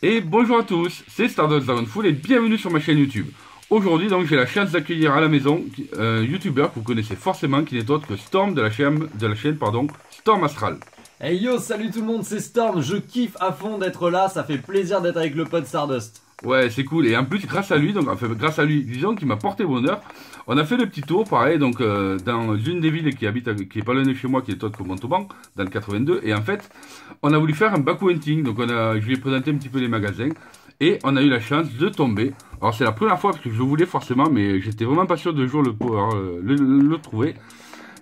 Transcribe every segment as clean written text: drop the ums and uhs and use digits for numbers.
Et bonjour à tous, c'est Stardust Dragonful et bienvenue sur ma chaîne YouTube. Aujourd'hui donc j'ai la chance d'accueillir à la maison un youtubeur que vous connaissez forcément qui n'est autre que Storm de la chaîne Storm Astral. Hey yo, salut tout le monde, c'est Storm, je kiffe à fond d'être là, ça fait plaisir d'être avec le pote Stardust. Ouais, c'est cool, et en plus grâce à lui, disons qu'il m'a porté bonheur, on a fait le petit tour pareil donc dans une des villes qui est pas loin de chez moi, qui est autre que Montauban, dans le 82, et en fait on a voulu faire un baku hunting, donc je lui ai présenté un petit peu les magasins et on a eu la chance de tomber. Alors c'est la première fois parce que je voulais forcément, mais j'étais vraiment pas sûr de jour pouvoir le trouver.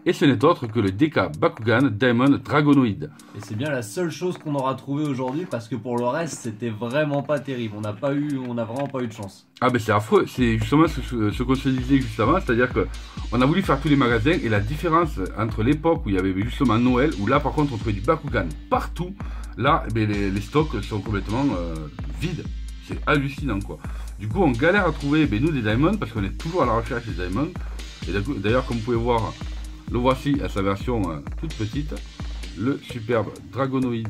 Et ce n'est autre que le DK Bakugan Diamond Dragonoid. Et c'est bien la seule chose qu'on aura trouvé aujourd'hui parce que pour le reste c'était vraiment pas terrible, on n'a vraiment pas eu de chance. Ah ben c'est affreux, c'est justement ce qu'on se disait juste avant, c'est-à-dire que on a voulu faire tous les magasins et la différence entre l'époque où il y avait justement Noël, où là par contre on trouvait du Bakugan partout, là ben, les stocks sont complètement vides, c'est hallucinant quoi. Du coup on galère à trouver nous des diamonds parce qu'on est toujours à la recherche des diamonds. Et d'ailleurs comme vous pouvez voir, le voici à sa version toute petite, le superbe Dragonoid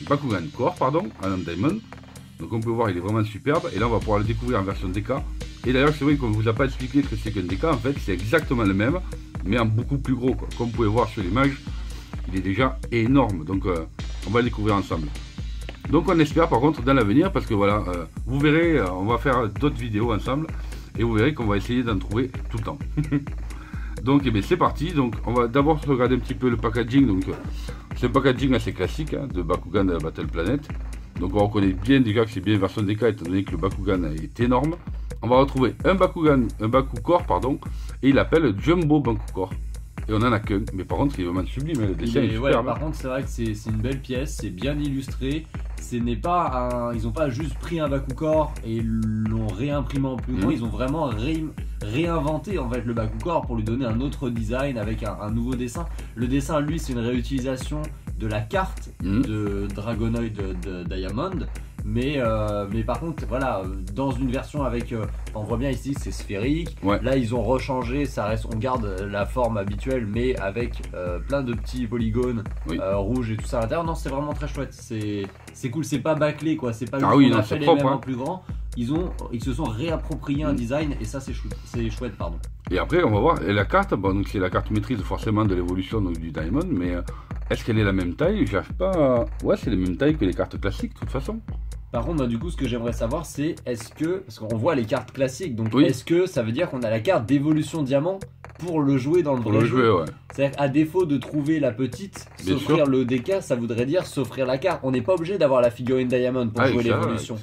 Bakugan Core, pardon, en Diamond. Donc on peut voir il est vraiment superbe, et là on va pouvoir le découvrir en version DK. Et d'ailleurs c'est vrai qu'on ne vous a pas expliqué ce que c'est qu'un DK, en fait c'est exactement le même, mais en beaucoup plus gros quoi. Comme vous pouvez voir sur l'image, il est déjà énorme, donc on va le découvrir ensemble. Donc on espère par contre dans l'avenir, parce que voilà, vous verrez, on va faire d'autres vidéos ensemble, et vous verrez qu'on va essayer d'en trouver tout le temps. Donc eh bien, c'est parti, donc on va d'abord regarder un petit peu le packaging. Donc c'est un packaging assez classique de Bakugan de la Battle Planet. Donc on reconnaît bien déjà que c'est bien version DK étant donné que le Bakugan est énorme. On va retrouver un Baku Core pardon, et il appelle Jumbo Baku Core. Et on en a qu'un, mais par contre il est vraiment sublime, le dessin est Ouais, superbe. par contre c'est vrai que c'est une belle pièce, c'est bien illustré. Ce n'est pas ils ont pas juste pris un Bakucore et l'ont réimprimé en plus grand, ils ont vraiment réinventé en fait le Bakucore pour lui donner un autre design avec un nouveau dessin. Le dessin lui c'est une réutilisation de la carte de Dragonoid de Diamond. Mais par contre voilà, dans une version avec on voit bien ici que c'est sphérique, là ils ont rechangé, ça reste, on garde la forme habituelle mais avec plein de petits polygones rouges et tout ça à l'intérieur. Non, c'est vraiment très chouette, c'est cool, c'est pas bâclé quoi, c'est pas juste on a fait les mêmes en plus grand, ils se sont réappropriés un design et ça c'est chouette pardon. Et après on va voir, et la carte, bon donc c'est la carte maîtrise forcément de l'évolution du Diamond, mais est-ce qu'elle est la même taille? J'arrive pas. Ouais, c'est la même taille que les cartes classiques de toute façon. Par contre, moi, du coup, ce que j'aimerais savoir, c'est est-ce que, parce qu'on voit les cartes classiques, donc est-ce que ça veut dire qu'on a la carte d'évolution diamant pour le jouer dans le vrai jeu? Ouais. C'est-à-dire qu'à défaut de trouver la petite, s'offrir le DK, ça voudrait dire s'offrir la carte. On n'est pas obligé d'avoir la figurine Diamond pour jouer l'évolution.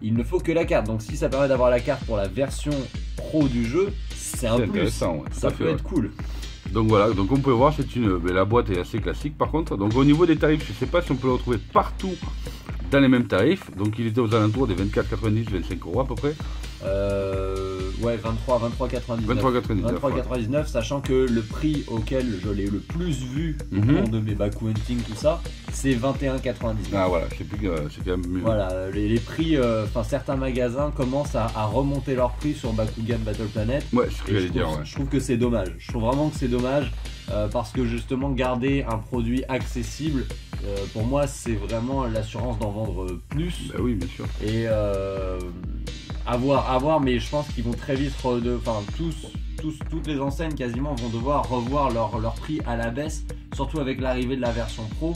Il ne faut que la carte. Donc si ça permet d'avoir la carte pour la version pro du jeu, c'est un plus. Ça peut être cool. Donc voilà, donc on peut voir, la boîte est assez classique par contre. Donc au niveau des tarifs, je sais pas si on peut le retrouver partout dans les mêmes tarifs. Donc il était aux alentours des 24,90, 25 € à peu près. Ouais, 23,99, sachant que le prix auquel je l'ai le plus vu au cours de mes Baku Hunting, tout ça, c'est 21,99. Ah voilà, je sais plus, c'est quand même mieux. Voilà, les prix, certains magasins commencent à remonter leur prix sur Bakugan Battle Planet. Ouais, c'est ce que j'allais dire. Je trouve que c'est dommage. Je trouve vraiment que c'est dommage parce que justement, garder un produit accessible, pour moi, c'est vraiment l'assurance d'en vendre plus. Bah oui, bien sûr. Et à voir, mais je pense qu'ils vont très vite, toutes les enseignes quasiment vont devoir revoir leur prix à la baisse, surtout avec l'arrivée de la version pro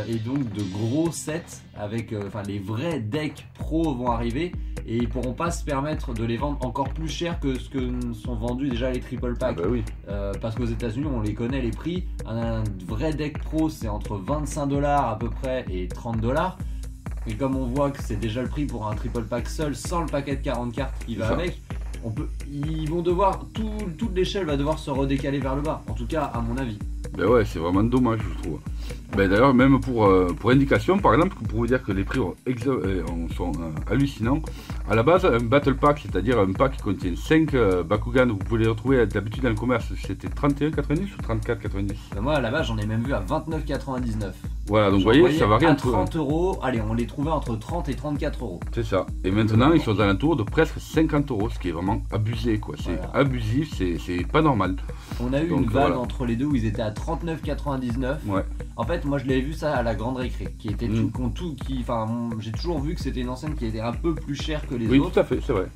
et donc de gros sets avec, les vrais decks pro vont arriver et ils pourront pas se permettre de les vendre encore plus cher que ce que sont vendus déjà les triple packs. Parce qu'aux États-Unis on les connaît les prix, un vrai deck pro c'est entre 25 $ à peu près et 30 $. Et comme on voit que c'est déjà le prix pour un triple pack seul, sans le paquet de 40 cartes qui va avec, ils vont devoir, toute l'échelle va devoir se redécaler vers le bas, en tout cas à mon avis. Ben ouais, c'est vraiment dommage je trouve. Ben d'ailleurs même pour indication par exemple, pour vous dire que les prix sont hallucinants. À la base un battle pack, c'est-à-dire un pack qui contient 5 Bakugan, vous pouvez les retrouver d'habitude dans le commerce, c'était 31,90 ou 34,90. Ben moi à la base j'en ai même vu à 29,99. Voilà, donc vous voyez, ça varie à 30 €, allez on les trouvait entre 30 et 34 €. C'est ça, et maintenant ils sont aux alentours de presque 50 €, ce qui est vraiment abusé quoi, c'est abusif, c'est pas normal. On a eu une vague entre les deux où ils étaient à 39,99. En fait fait, moi je l'avais vu ça à la Grande Récré, qui était j'ai toujours vu que c'était une enseigne qui était un peu plus chère que les Oui, autres. tout à fait, c'est vrai.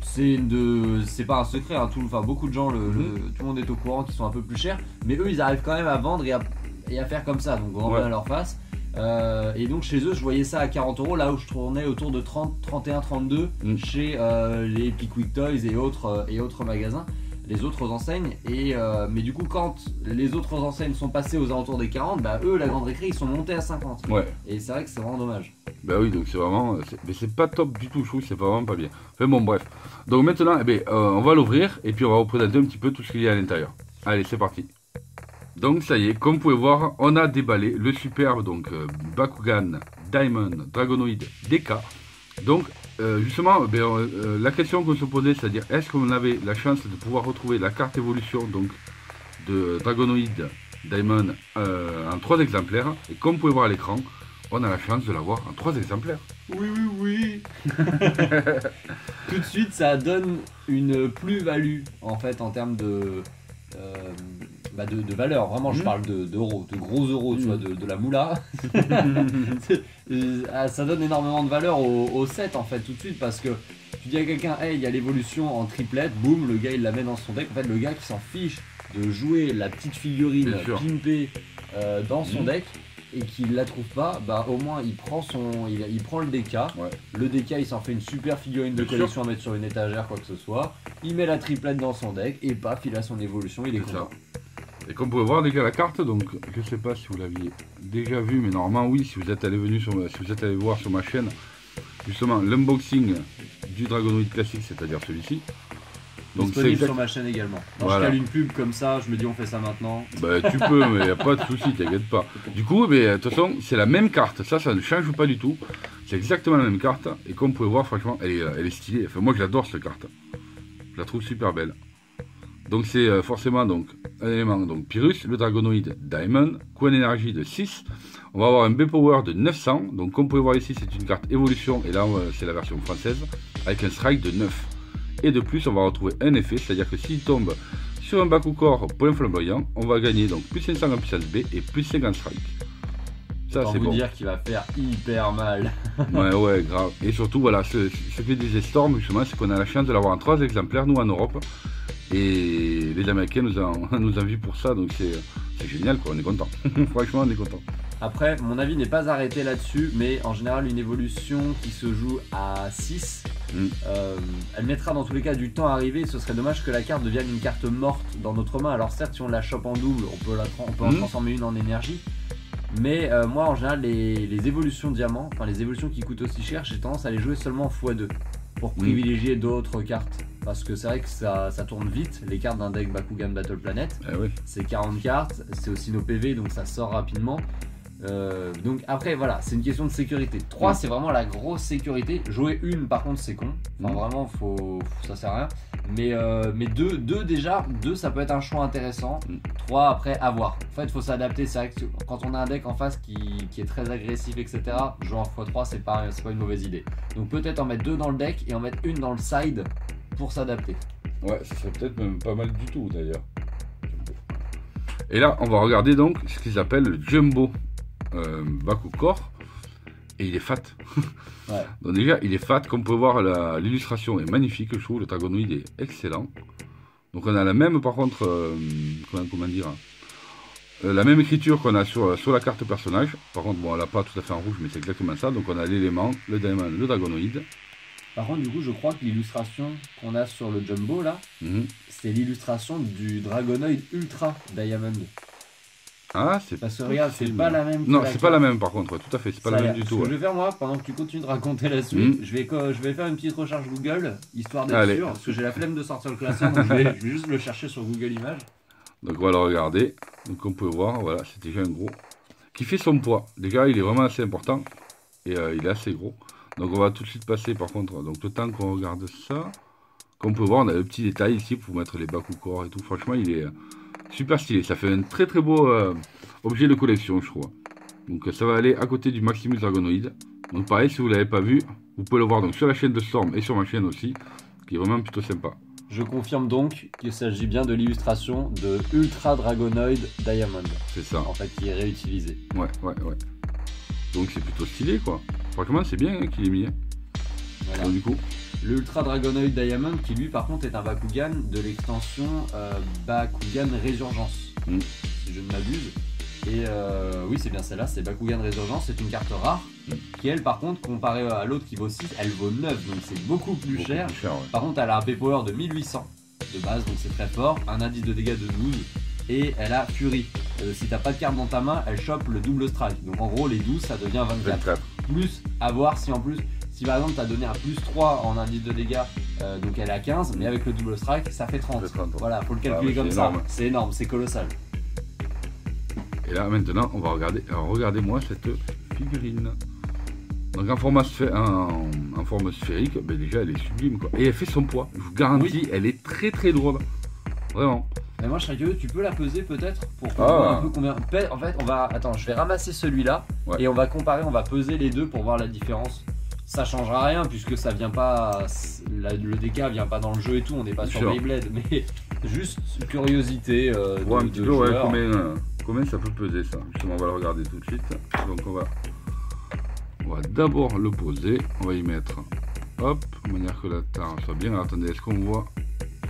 C'est pas un secret, hein, beaucoup de gens, tout le monde est au courant qu'ils sont un peu plus chers, mais eux ils arrivent quand même à vendre et à faire comme ça, donc grand bien à leur face. Et donc chez eux je voyais ça à 40€, là où je tournais autour de 30, 31, 32 chez les Pickwick Toys et autres magasins, les autres enseignes. Mais du coup quand les autres enseignes sont passées aux alentours des 40, bah eux la Grande Récré ils sont montés à 50. Ouais. Et c'est vrai que c'est vraiment dommage. Bah oui, donc c'est vraiment, mais c'est pas top du tout, je trouve, c'est vraiment pas bien. Enfin bon, bref. Donc maintenant, on va l'ouvrir et puis on va vous présenter un petit peu tout ce qu'il y a à l'intérieur. Allez, c'est parti. Donc ça y est, comme vous pouvez voir, on a déballé le superbe Bakugan Diamond Dragonoid DK. Donc justement, la question qu'on se posait, c'est-à-dire est-ce qu'on avait la chance de pouvoir retrouver la carte évolution de Dragonoid Diamond en 3 exemplaires. Et comme vous pouvez voir à l'écran, on a la chance de l'avoir en 3 exemplaires. Oui. Tout de suite, ça donne une plus-value en fait en termes de valeur. Vraiment, je parle d'euros, de gros euros, tu vois, de la moula. Ça donne énormément de valeur au set en fait tout de suite, parce que tu dis à quelqu'un, hey, il y a l'évolution en triplette, boum, le gars il la met dans son deck. En fait, le gars qui s'en fiche de jouer la petite figurine pimpée dans son deck et qu'il la trouve pas, bah au moins il prend le DK. Le DK il s'en fait une super figurine de collection à mettre sur une étagère, quoi que ce soit. Il met la triplette dans son deck et paf, il a son évolution, il est content. Et comme vous pouvez voir déjà la carte, donc je sais pas si vous l'aviez déjà vu, mais normalement oui, si vous êtes allé voir sur ma chaîne justement l'unboxing du Dragonoid classique, c'est-à-dire celui-ci. Donc disponible sur ma chaîne également. Moi, je cale une pub comme ça, je me dis on fait ça maintenant. Bah tu peux, mais y a pas de souci, t'inquiète pas. Du coup, de toute façon, c'est la même carte, ça ne change pas du tout. C'est exactement la même carte, et comme vous pouvez voir, franchement, elle est stylée. Enfin, moi, j'adore cette carte. Je la trouve super belle. Donc c'est forcément un élément Pyrrhus, le Dragonoid Diamond, coût d'énergie de 6. On va avoir un B-Power de 900. Donc comme vous pouvez voir ici, c'est une carte évolution, et là c'est la version française, avec un strike de 9. Et de plus, on va retrouver un effet, c'est-à-dire que s'il tombe sur un Bakugor point flamboyant, on va gagner donc plus 500 en puissance B et plus 5 en strike. Ça c'est bon. Dire qu'il va faire hyper mal. ouais, grave. Et surtout, voilà, ce que disait Storm, justement, c'est qu'on a la chance de l'avoir en 3 exemplaires, nous en Europe. Et les Américains nous ont vu pour ça, donc c'est génial, quoi, on est content. Franchement, on est content. Après, mon avis n'est pas arrêté là-dessus, mais en général, une évolution qui se joue à 6, elle mettra dans tous les cas du temps à arriver. Ce serait dommage que la carte devienne une carte morte dans notre main. Alors certes, si on la chope en double, on peut en transformer une en énergie. Mais moi, en général, les évolutions diamants, enfin les évolutions qui coûtent aussi cher, j'ai tendance à les jouer seulement en x2 pour privilégier d'autres cartes. Parce que c'est vrai que ça tourne vite, les cartes d'un deck Bakugan Battle Planet. C'est 40 cartes, c'est aussi nos PV, donc ça sort rapidement. Donc après voilà, c'est une question de sécurité. 3 c'est vraiment la grosse sécurité. Jouer une par contre c'est con. Enfin vraiment ça sert à rien. Mais 2 déjà, 2 ça peut être un choix intéressant. 3 après à voir. En fait il faut s'adapter. C'est vrai que quand on a un deck en face qui est très agressif, etc., jouer en x3 c'est pas une mauvaise idée. Donc peut-être en mettre 2 dans le deck et en mettre une dans le side pour s'adapter. Ouais, ça serait peut-être même pas mal du tout d'ailleurs. Et là on va regarder donc ce qu'ils appellent le Jumbo Bakugor, et il est fat. Donc déjà il est fat, comme vous pouvez voir, l'illustration est magnifique, je trouve, le Dragonoid est excellent. Donc on a la même, par contre, comment dire, la même écriture qu'on a sur la carte personnage. Par contre bon, elle n'a pas tout à fait en rouge, mais c'est exactement ça. Donc on a l'élément, le Diamond, le Dragonoid. Par contre, du coup, je crois que l'illustration qu'on a sur le Jumbo là, c'est l'illustration du Dragonoid Ultra Diamond. Ah, c'est parce que regarde, c'est pas la même. Non, c'est pas la même par contre, tout à fait, c'est pas la même du tout. Ce que je vais faire moi, pendant que tu continues de raconter la suite, je vais faire une petite recherche Google, histoire d'être sûr, parce que j'ai la flemme de sortir le classeur, donc je vais juste le chercher sur Google Images. Donc on va le regarder, donc comme vous pouvez voir, voilà, c'est déjà un gros, qui fait son poids. Déjà, il est vraiment assez important, et il est assez gros. Donc on va tout de suite passer par contre, donc le temps qu'on regarde ça, comme vous pouvez voir, on a le petit détail ici pour mettre les Bakugor et tout. Franchement, il est super stylé, ça fait un très très beau objet de collection, je crois. Donc ça va aller à côté du Maximus Dragonoid. Donc pareil, si vous ne l'avez pas vu, vous pouvez le voir donc sur la chaîne de Storm et sur ma chaîne aussi, qui est vraiment plutôt sympa. Je confirme donc qu'il s'agit bien de l'illustration de Ultra Dragonoid Diamond. C'est ça. En fait, qui est réutilisé. Ouais. Donc c'est plutôt stylé quoi. Franchement c'est bien qu'il ait mis. Voilà. Donc, du coup. Le Ultra Dragonoid Diamond qui lui par contre est un Bakugan de l'extension Bakugan Résurgence. Si je ne m'abuse. Et oui c'est bien celle-là, c'est Bakugan Résurgence, c'est une carte rare. Qui elle par contre comparée à l'autre qui vaut 6, elle vaut 9 donc c'est beaucoup plus cher. Ouais. Par contre elle a un P-Power de 1800 de base donc c'est très fort, un indice de dégâts de 12 et elle a Fury. Si t'as pas de carte dans ta main, elle chope le double strike. Donc en gros les 12 ça devient 24. Plus à voir si en plus, si par exemple t'as donné un plus 3 en indice de dégâts, donc elle est à 15, mais avec le double strike ça fait 30. Voilà, faut le calculer comme ça. C'est énorme, c'est colossal. Et là maintenant on va regarder, alors regardez-moi cette figurine. Donc en forme sphérique, ben déjà elle est sublime quoi. Et elle fait son poids, je vous garantis, elle est très très lourde. Vraiment. Mais moi je serais curieux, tu peux la peser peut-être pour voir un peu combien. En fait on va. Attends, je vais ramasser celui-là et on va comparer, on va peser les deux pour voir la différence. Ça changera rien puisque ça vient pas. Le DK vient pas dans le jeu et tout, on n'est pas sur Beyblade, mais juste curiosité. Un petit peu, ouais, combien ça peut peser ça. Justement on va le regarder tout de suite. Donc on va d'abord le poser, on va y mettre, hop, de manière que la tare soit bien. Alors, attendez, est-ce qu'on voit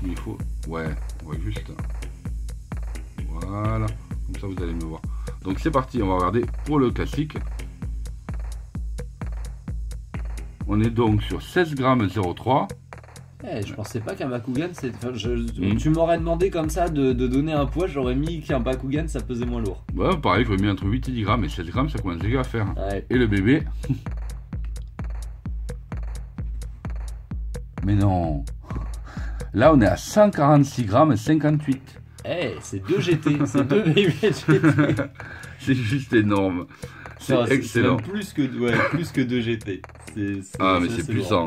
qu'il faut? Ouais, on voit juste. Voilà, comme ça vous allez me voir. Donc c'est parti, on va regarder pour le classique. On est donc sur 16 grammes 0,3. Je pensais pas qu'un Bakugan, tu m'aurais demandé comme ça de donner un poids, j'aurais mis qu'un Bakugan ça pesait moins lourd. Ouais, pareil, j'aurais mis entre 8 et 10 grammes, et 16 grammes ça commence déjà à faire. Ouais. Et le bébé. Mais non. Là on est à 146 grammes 58. C'est 2 GT, c'est 2 bébés GT. C'est juste énorme. C'est excellent. Plus que 2 GT. Mais c'est puissant.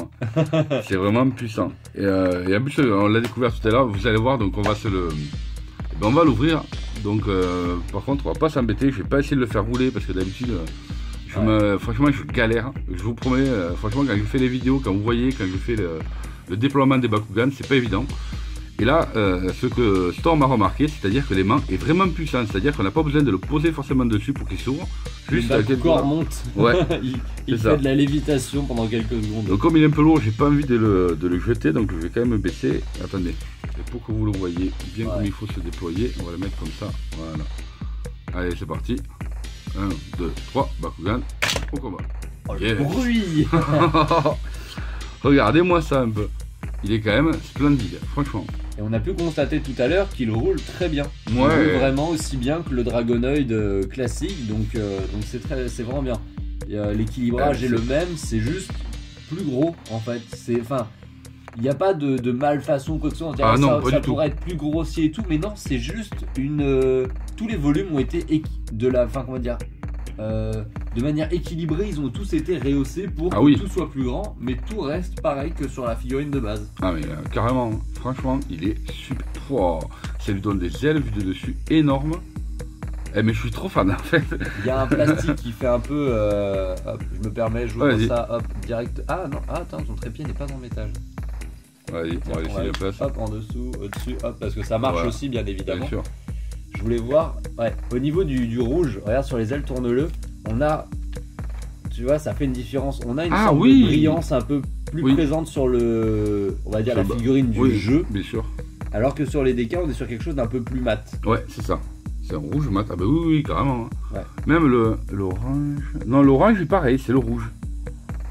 C'est vraiment puissant. Et en plus, on l'a découvert tout à l'heure. Vous allez voir, donc on va on va l'ouvrir. Donc, par contre, on va pas s'embêter. Je vais pas essayer de le faire rouler parce que d'habitude, franchement, je galère. Je vous promets, franchement, quand je fais les vidéos, quand vous voyez, quand je fais le déploiement des Bakugan, c'est pas évident. Et là, ce que Storm a remarqué, c'est-à-dire que l'aimant est vraiment puissant, c'est-à-dire qu'on n'a pas besoin de le poser forcément dessus pour qu'il s'ouvre. Juste le corps monte. Ouais. il fait de la lévitation pendant quelques secondes. Donc comme il est un peu lourd, j'ai pas envie de le jeter, donc je vais quand même me baisser. Attendez, et pour que vous le voyez bien comme il faut se déployer, on va le mettre comme ça. Voilà. Allez, c'est parti. 1, 2, 3, Bakugan, au combat. Oh, le bruit. Regardez-moi ça un peu. Il est quand même splendide, franchement. Et on a pu constater tout à l'heure qu'il roule très bien. Il roule vraiment aussi bien que le Dragonoid classique, donc c'est vraiment bien. L'équilibrage est le même, c'est juste plus gros en fait. Il n'y a pas de malfaçon quoi que ce soit. Ça pourrait être plus grossier et tout, mais non, c'est juste tous les volumes ont été de manière équilibrée, ils ont tous été rehaussés pour que tout soit plus grand, mais tout reste pareil que sur la figurine de base. Mais carrément, franchement, il est super. Ça lui donne des ailes vues de dessus énormes. Mais je suis trop fan en fait. Il y a un plastique qui fait un peu. Je me permets, je vous ça, hop, direct. Ah non, attends, son trépied n'est pas en métal. Vas-y, on va laisser la place. Hop, en dessous, au-dessus, hop, parce que ça marche aussi, bien évidemment. Bien sûr. Je voulais voir, au niveau du rouge, regarde sur les ailes, tourne-le, on a, tu vois, ça fait une différence, on a une sorte de brillance un peu plus présente sur on va dire la figurine du jeu, bien sûr. Alors que sur les DK, on est sur quelque chose d'un peu plus mat. Ouais, c'est ça, c'est un rouge mat, oui, carrément. Même l'orange, non, l'orange est pareil, c'est le rouge.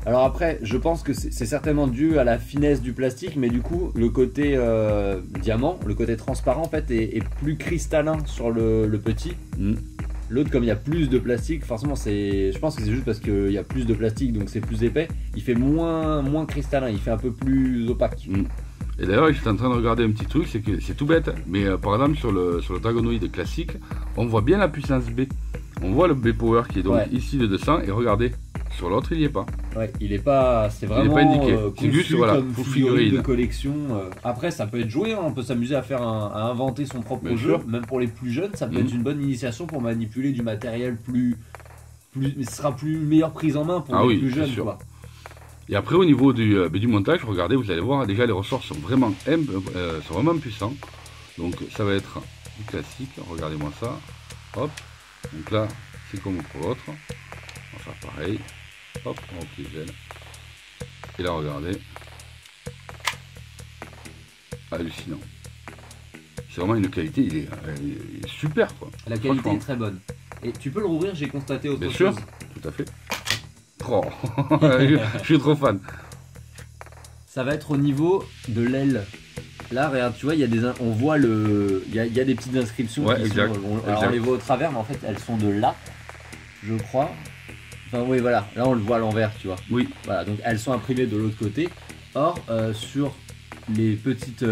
Alors après, je pense que c'est certainement dû à la finesse du plastique, mais du coup, le côté diamant, le côté transparent en fait est plus cristallin sur le petit. L'autre, comme il y a plus de plastique, forcément, je pense que c'est juste parce qu'il y a plus de plastique, donc c'est plus épais. Il fait moins cristallin, il fait un peu plus opaque. Et d'ailleurs, j'étais en train de regarder un petit truc, c'est que c'est tout bête, mais par exemple sur le Dragonoid classique, on voit bien la puissance B. On voit le B Power qui est donc ici de 200, et regardez. Sur l'autre, il n'y est pas. Il est pas. C'est vraiment. Il n'est pas indiqué. C'est juste comme figurine de collection. Après, ça peut être joué. On peut s'amuser à inventer son propre jeu. Même pour les plus jeunes, ça peut être une bonne initiation pour manipuler du matériel plus. Ce sera meilleure prise en main pour les plus jeunes. Quoi. Et après au niveau du montage, regardez, vous allez voir, déjà les ressorts sont vraiment puissants. Donc ça va être du classique, regardez-moi ça. Hop, donc là c'est comme pour l'autre. On va faire pareil. Hop, on replie le gel. Et là regardez. Hallucinant. C'est vraiment une qualité, il est super quoi. La qualité est très bonne. Et tu peux le rouvrir, j'ai constaté autre chose. Bien sûr, tout à fait. Oh, je suis trop fan. Ça va être au niveau de l'aile. Là, regarde, tu vois, il y a on voit il y a des petites inscriptions. Ouais, qui exact. Alors on les voit au travers, mais en fait elles sont de là, je crois. Enfin oui, voilà. Là on le voit à l'envers, tu vois. Oui. Voilà, donc elles sont imprimées de l'autre côté. Or sur les petites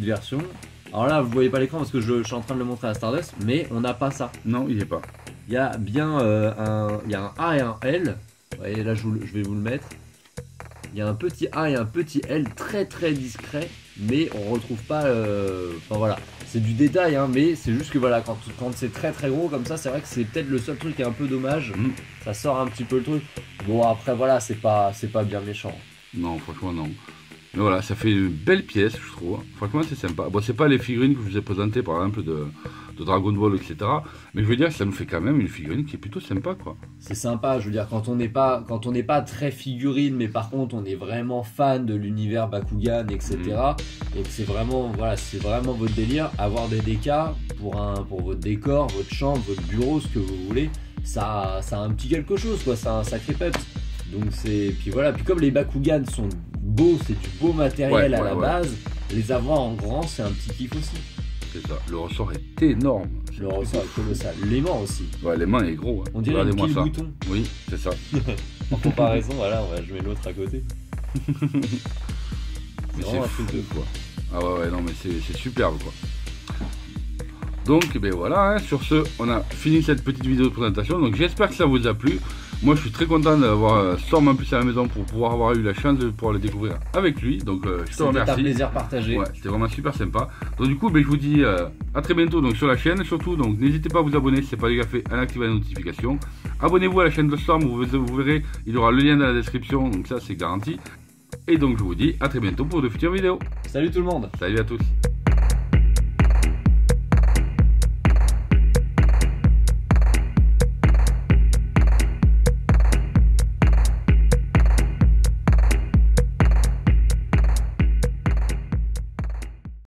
versions. Alors là, vous voyez pas l'écran parce que je suis en train de le montrer à Stardust, mais on n'a pas ça. Non, il n'est pas. Il y a bien il y a un A et un L. Vous voyez, là je vais vous le mettre. Il y a un petit A et un petit L très très discret, mais on retrouve pas. Enfin voilà, c'est du détail, hein, mais c'est juste que voilà, quand c'est très très gros comme ça, c'est vrai que c'est peut-être le seul truc qui est un peu dommage. Ça sort un petit peu le truc. Bon après voilà, c'est pas bien méchant. Non, franchement non. Mais voilà, ça fait une belle pièce, je trouve. Franchement, c'est sympa. Bon, c'est pas les figurines que je vous ai présentées, par exemple, de Dragon Ball, etc. Mais je veux dire, ça nous fait quand même une figurine qui est plutôt sympa, quoi. C'est sympa, je veux dire, quand on n'est pas très figurine, mais par contre, on est vraiment fan de l'univers Bakugan, etc. Et que c'est vraiment votre délire, avoir des DK pour votre décor, votre chambre, votre bureau, ce que vous voulez, ça a un petit quelque chose, quoi. Ça a un sacré peps. Donc puis voilà, puis comme les Bakugan sont beaux, c'est du beau matériel à la base, les avoir en grand, c'est un petit kiff aussi. C'est ça, le ressort est énorme. Le ressort est colossal, l'aimant aussi. Ouais, l'aimant est gros. Hein. On dirait un petit bouton. Oui, c'est ça. En comparaison, voilà, je mets l'autre à côté. Mais c'est fou, quoi. Ah ouais, non, mais c'est superbe, quoi. Donc, ben voilà, hein, sur ce, on a fini cette petite vidéo de présentation. Donc, j'espère que ça vous a plu. Moi, je suis très content d'avoir Storm en plus à la maison pour pouvoir avoir eu la chance de pouvoir le découvrir avec lui. Donc, je te remercie. C'était un plaisir partagé. Ouais, c'était vraiment super sympa. Donc, du coup, ben, je vous dis à très bientôt donc, sur la chaîne. Surtout, donc, n'hésitez pas à vous abonner si ce n'est pas déjà fait, en activant les notifications. Abonnez-vous à la chaîne de Storm, vous verrez, il y aura le lien dans la description. Donc, ça, c'est garanti. Et donc, je vous dis à très bientôt pour de futures vidéos. Salut tout le monde. Salut à tous.